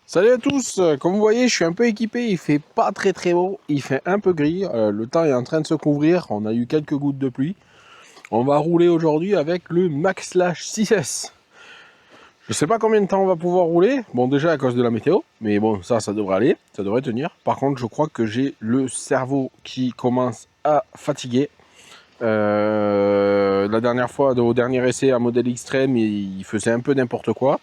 Salut à tous, comme vous voyez je suis un peu équipé, il fait pas très beau, il fait un peu gris, le temps est en train de se couvrir, on a eu quelques gouttes de pluie. On va rouler aujourd'hui avec le Maxlash 6S. Je sais pas combien de temps on va pouvoir rouler, bon déjà à cause de la météo, mais bon ça devrait aller, ça devrait tenir. Par contre je crois que j'ai le cerveau qui commence à fatiguer. La dernière fois, au dernier essai à modèle extrême, il faisait un peu n'importe quoi.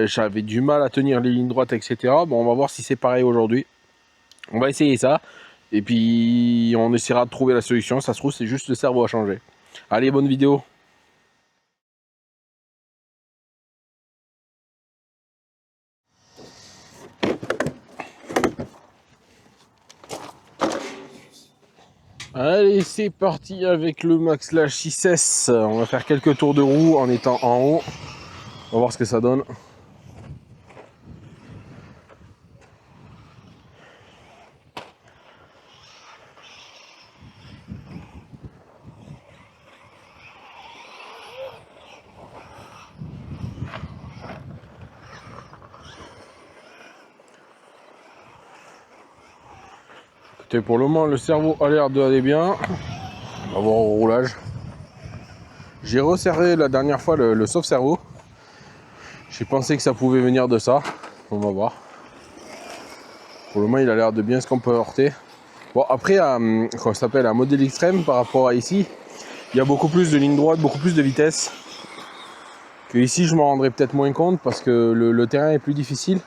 J'avais du mal à tenir les lignes droites, etc. Bon, on va voir si c'est pareil aujourd'hui. On va essayer ça. Et puis, on essaiera de trouver la solution. Ça se trouve, c'est juste le cerveau à changer. Allez, bonne vidéo. Allez, c'est parti avec le Maxlash 6S. On va faire quelques tours de roue en étant en haut. On va voir ce que ça donne. Écoutez, pour le moment, le cerveau a l'air d'aller bien. On va voir au roulage. J'ai resserré la dernière fois le sauve-cerveau. J'ai pensé que ça pouvait venir de ça. On va voir. Pour le moment, il a l'air de bien se comporter. Bon, après, comment ça s'appelle, un modèle extrême par rapport à ici, il y a beaucoup plus de ligne droite, beaucoup plus de vitesse. Que ici, je m'en rendrai peut-être moins compte parce que le terrain est plus difficile.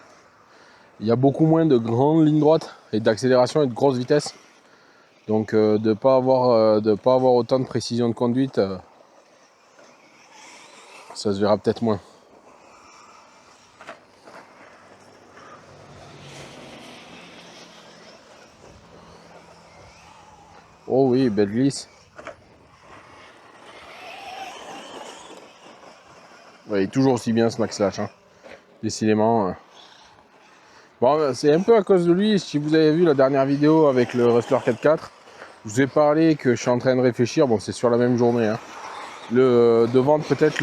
Il y a beaucoup moins de grandes lignes droites et d'accélération et de grosses vitesses. Donc, de ne pas avoir autant de précision de conduite, ça se verra peut-être moins. Oh oui, belle glisse. Ouais, il est toujours aussi bien ce Maxlash, hein. Décidément. Bon, c'est un peu à cause de lui. Si vous avez vu la dernière vidéo avec le Rustler 4x4, je vous ai parlé que je suis en train de réfléchir. Bon, c'est sur la même journée, hein, de vendre peut-être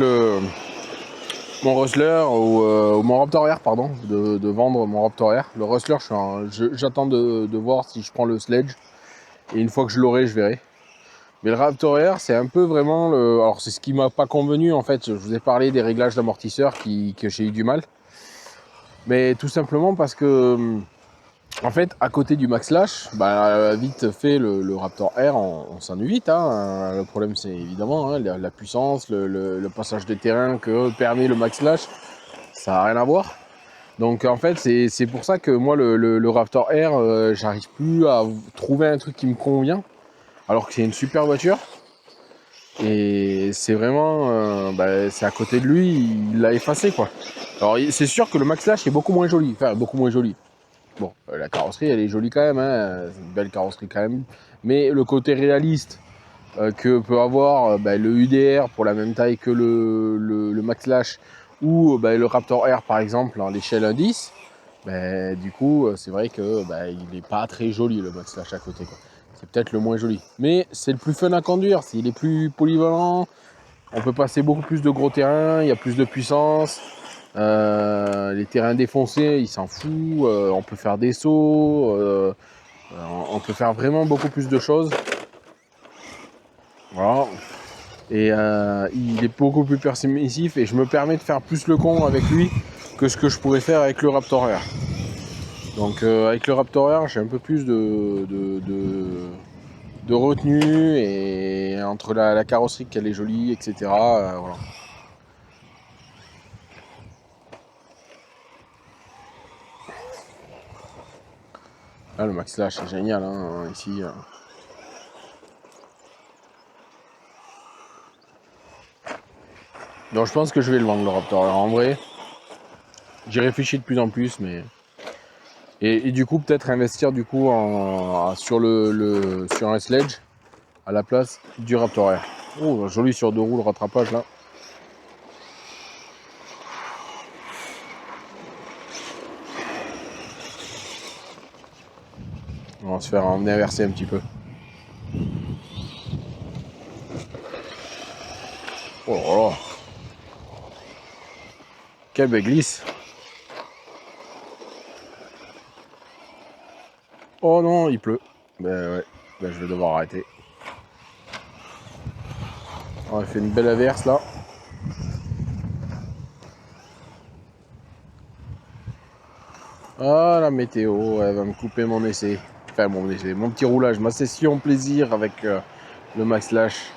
mon Rustler ou mon Raptor R, pardon, de vendre mon Raptor R. Le Rustler, j'attends de voir si je prends le Sledge. Et une fois que je l'aurai, je verrai. Mais le Raptor R, c'est un peu vraiment alors, c'est ce qui m'a pas convenu, en fait. Je vous ai parlé des réglages d'amortisseur que j'ai eu du mal. Mais tout simplement parce que, en fait, à côté du Maxlash, bah, vite fait, le Raptor R, on s'ennuie vite, hein. Le problème, c'est évidemment, hein, la puissance, le passage de terrain que permet le Maxlash, ça n'a rien à voir. Donc, en fait, c'est pour ça que moi, le Raptor R, j'arrive plus à trouver un truc qui me convient, alors que c'est une super voiture. Et c'est vraiment, c'est à côté de lui, il l'a effacé, quoi. Alors, c'est sûr que le Maxlash est beaucoup moins joli, enfin, beaucoup moins joli. Bon, la carrosserie, elle est jolie quand même, hein. C'est une belle carrosserie quand même. Mais le côté réaliste que peut avoir le UDR pour la même taille que le Maxlash ou le Raptor R par exemple à l'échelle 1.10, du coup, c'est vrai que il n'est pas très joli le Maxlash à côté, quoi. C'est peut-être le moins joli. Mais c'est le plus fun à conduire, il est plus polyvalent, on peut passer beaucoup plus de gros terrains, il y a plus de puissance. Les terrains défoncés, il s'en fout. On peut faire des sauts. On peut faire vraiment beaucoup plus de choses. Voilà. Et il est beaucoup plus permissif et je me permets de faire plus le con avec lui que ce que je pourrais faire avec le Raptor R. Donc avec le Raptor R, j'ai un peu plus de retenue et entre la carrosserie qu'elle est jolie, etc. Voilà. Là, le Maxlash, c'est génial, hein, ici. Donc je pense que je vais le vendre, le Raptor. Alors, en vrai, j'y réfléchis de plus en plus, mais... Et du coup, peut-être investir du coup sur un Sledge à la place du Raptor R. Oh, joli sur deux roues, le rattrapage, là. On va se faire emmener inverser un petit peu. Oh là là. Quelle belle glisse. Oh non, il pleut. Ben ouais, ben, je vais devoir arrêter. On a fait une belle averse là. Ah, la météo, elle va me couper mon essai. Enfin, mon essai, mon petit roulage, ma session plaisir avec le Max Lash.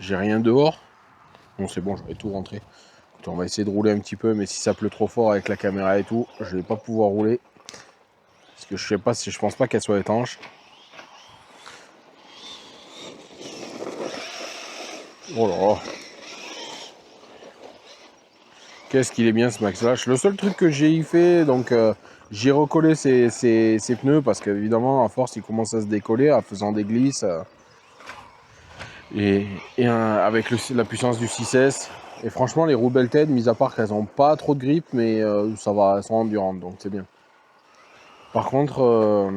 J'ai rien dehors. Bon, c'est bon, je vais tout rentrer. On va essayer de rouler un petit peu, mais si ça pleut trop fort avec la caméra et tout, je vais pas pouvoir rouler. Parce que je sais pas si je pense pas qu'elle soit étanche. Oh là là. Qu'est-ce qu'il est bien ce Max Lash. Le seul truc que j'ai fait, donc j'ai recollé ses pneus parce qu'évidemment, à force, il commence à se décoller en faisant des glisses. Avec la puissance du 6S. Et franchement, les roues Belted, mis à part qu'elles n'ont pas trop de grip, mais ça va, elles sont endurantes, donc c'est bien. Par contre,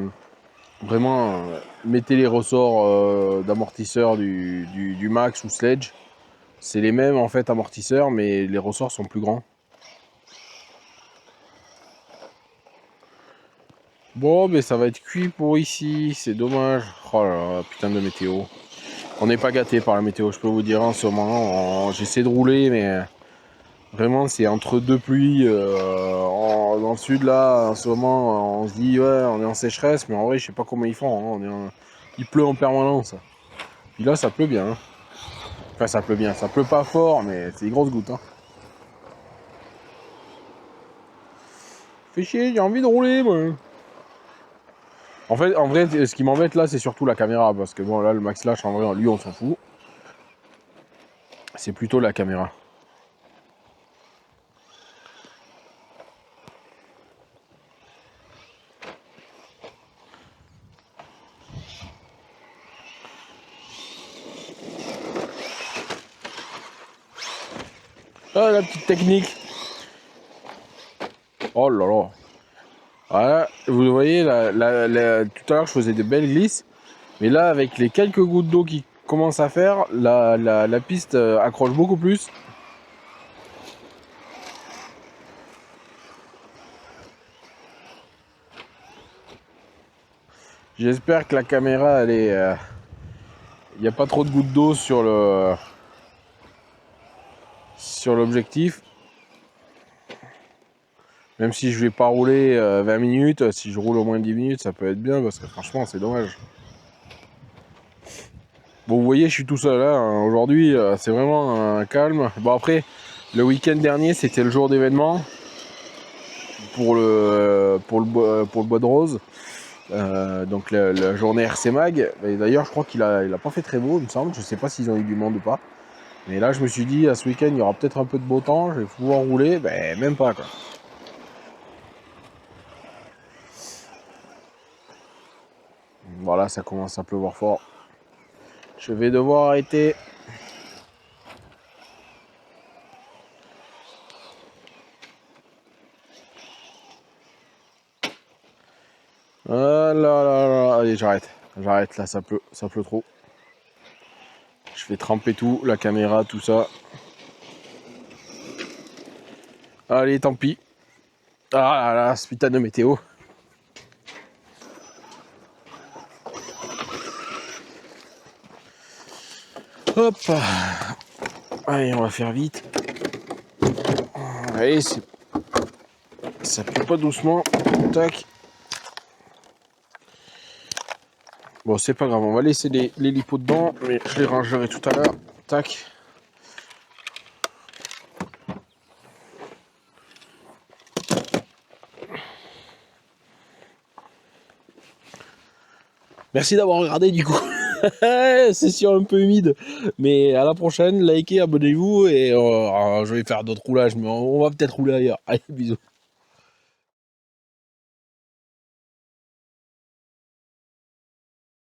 vraiment, mettez les ressorts d'amortisseurs du Max ou Sledge. C'est les mêmes en fait amortisseurs, mais les ressorts sont plus grands. Bon, mais ça va être cuit pour ici, c'est dommage. Oh là là, putain de météo. On n'est pas gâté par la météo, je peux vous dire en ce moment. J'essaie de rouler, mais vraiment c'est entre deux pluies. Dans le sud là, en ce moment, on se dit ouais, on est en sécheresse, mais en vrai, je sais pas comment ils font. Hein. Il pleut en permanence. Puis là, ça pleut bien. Hein. Enfin, ça pleut bien. Ça pleut pas fort, mais c'est des grosses gouttes. Hein. Fait chier, j'ai envie de rouler, moi. En fait, en vrai, ce qui m'embête là, c'est surtout la caméra. Parce que bon, là, le Max Lash, en vrai, lui, on s'en fout. C'est plutôt la caméra. Ah, la petite technique. Oh là là. Voilà, vous voyez, tout à l'heure, je faisais de belles glisses. Mais là, avec les quelques gouttes d'eau qui commencent à faire, la piste accroche beaucoup plus. J'espère que la caméra, elle est... il n'y a pas trop de gouttes d'eau sur l'objectif. Même si je vais pas rouler 20 minutes, si je roule au moins 10 minutes, ça peut être bien parce que franchement, c'est dommage. Bon, vous voyez, je suis tout seul là. Hein. Aujourd'hui, c'est vraiment un calme. Bon, après, le week-end dernier, c'était le jour d'événement pour le bois de rose. Donc la journée RC Mag. Et d'ailleurs, je crois qu'il a pas fait très beau, il me semble. Je sais pas s'ils ont eu du monde ou pas. Mais là, je me suis dit, à ce week-end, il y aura peut-être un peu de beau temps. Je vais pouvoir rouler. Ben, même pas quoi. Voilà, ça commence à pleuvoir fort. Je vais devoir arrêter. Ah là là là. Allez, j'arrête. J'arrête là, ça pleut trop. Je vais tremper tout, la caméra, tout ça. Allez, tant pis. Ah là là, ce putain de météo. Hop. Allez, on va faire vite. Allez, ça pue pas doucement. Tac. Bon, c'est pas grave, on va laisser les lipots dedans, mais je les rangerai tout à l'heure. Tac. Merci d'avoir regardé du coup. Session un peu humide. Mais à la prochaine, likez, abonnez-vous et je vais faire d'autres roulages, mais on va peut-être rouler ailleurs. Allez, bisous.